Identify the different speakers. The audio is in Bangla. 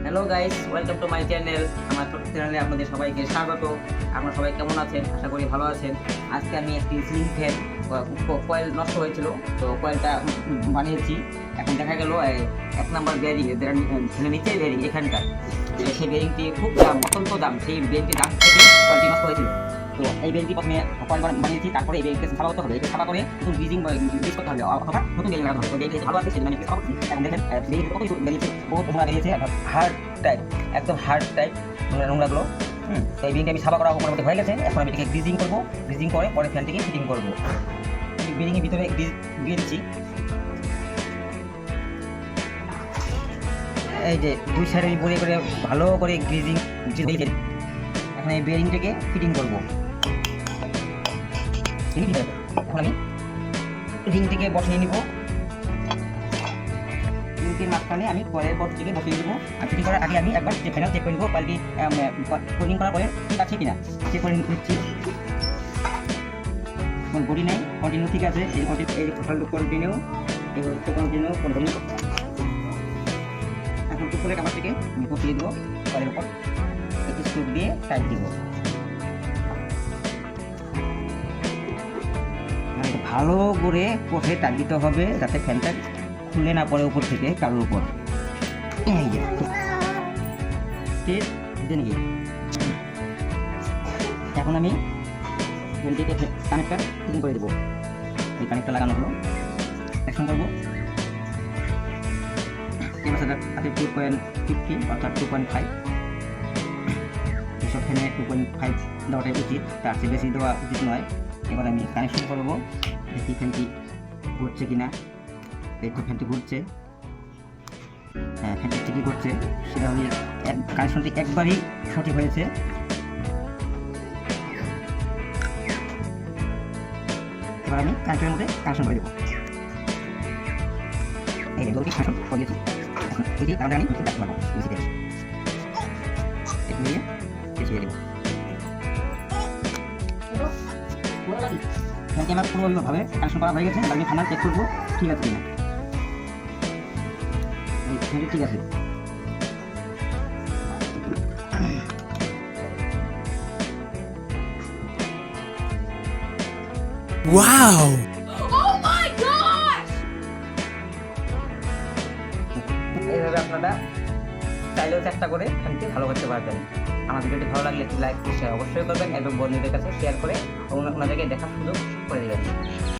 Speaker 1: Hello guys, welcome to my channel. আমার ছোট্ট চ্যানেলে আপনাদের সবাইকে স্বাগত। আপনারা সবাই কেমন আছেন? আশা করি ভালো আছেন। আজকে আমি একটি সিলিং ফ্যান কয়েল নষ্ট হয়েছিল, তো কয়েলটা বানিয়েছি। এখন দেখা গেল এক নাম্বার বেয়ারিং নিচে বেয়ারিং এখানকার, সেই বেয়ারিংটি খুব দাম, অত্যন্ত দাম। সেই বেয়ারিংটির দাম থেকে কয়েলটি নষ্ট হয়েছিল। তো এই বেয়ারিংটি প্রথমে কয়েল বানিয়েছি, তারপরে এই বেয়ারিংকে সাফা করতে হবে। এটা সাফা করে নতুন ব্রিজিং ইউজ করতে হবে, অথবা নতুন বেয়ারিং লাগাতে হবে। তো বেয়ারিং ভালো আছে সেজন্য আমি সাফা করছি। এখন দেখেন বেয়ারিং কত কিছু বেরিয়েছে, বহুত নোংরা বেরিয়েছে, হার্ড টাইপ, একদম হার্ড টাইপ নোংরাগুলো। তো এই বেয়ারিংটা আমি সাফা করা মোটামুটি হয়ে গেছে। এখন আমি এটাকে গ্রিজিং করবো। গ্রিজিং করে পরে ফ্যানটিকে ফিটিং করবো। বেয়ারিংয়ের ভিতরে দিয়ে দিচ্ছি। এই যে দুই সাইডে আমি বড়ি করে ভালো করে গ্রিজিং দিয়েছি। এখন এই বেয়ারিংটাকে ফিটিং করবো। এখন আমি রিংটিকে বসিয়ে নিব। রিংটির মাঝখানে আমি কয়েলের বটটিকে বসিয়ে দেবো। আর ফিটিং করার আগে আমি একবার ফাইনাল চেক করে নেবো কোয়ালিটি কোটিং করার পরে ঠিক আছে কিনা চেক করে নিচ্ছি। কোনো বডি নেই, কন্টিনিউ ঠিক আছে। এই কন্টিনিউ কন্টিনিউ। এখন টুকরে কাপড় থেকে আমি বসিয়ে দেবো কয়েলের উপর, একটু স্ক্রু দিয়ে টাইট দিব। ভালো করে কোঠে টাইট দিতে হবে যাতে ফ্যানটা খুলে না পড়ে উপর থেকে কারোর উপর। এখন আমি ফ্যানটিকে কানেক্টার ফিটিং করে দেবো। এই কানেক্টার লাগানো হলো, অ্যাকশন করবো। ক্যাপাসিটর আছে 2.50 অর্থাৎ 2.5। এসব ফ্যানে 2.5 দেওয়াটাই উচিত, তার চেয়ে বেশি দেওয়া উচিত নয়। এবার আমি কানেকশন করবো, দেখি ফ্যানটি ঘুরছে কিনা। এই তো ফ্যানটি ঘুরছে, হ্যাঁ ফ্যানটি ঠিকই ঘুরছে। সেটা আমি কানেকশনটি একবারই সঠিক হয়েছে। এবার আমি কানেক্টরের মধ্যে কানেকশন করে দেবো। এই দুটি কানেকশন করে দিয়েছি। এটি তাহলে আমি দেখতে পারবো মিউজিকে নিয়ে পেছিয়ে দেবো। ফ্যানটি আমার পুরোভাবে কানেকশন করা হয়ে গেছে। আমি ফাইনাল চেক করবো ঠিক আছে কিনা। ফ্যানটি ঠিক আছে।
Speaker 2: Wow!
Speaker 1: এইভাবে আপনারা চাইলেও চেষ্টা করে ফ্যানটি ভালো করতে পারবেন। আমার ভিডিওটি ভালো লাগলে একটি লাইক শেয়ার অবশ্যই করবেন এবং বন্ধুদের কাছে শেয়ার করে ওনাদেরকে দেখার সুযোগ করে দেবেন।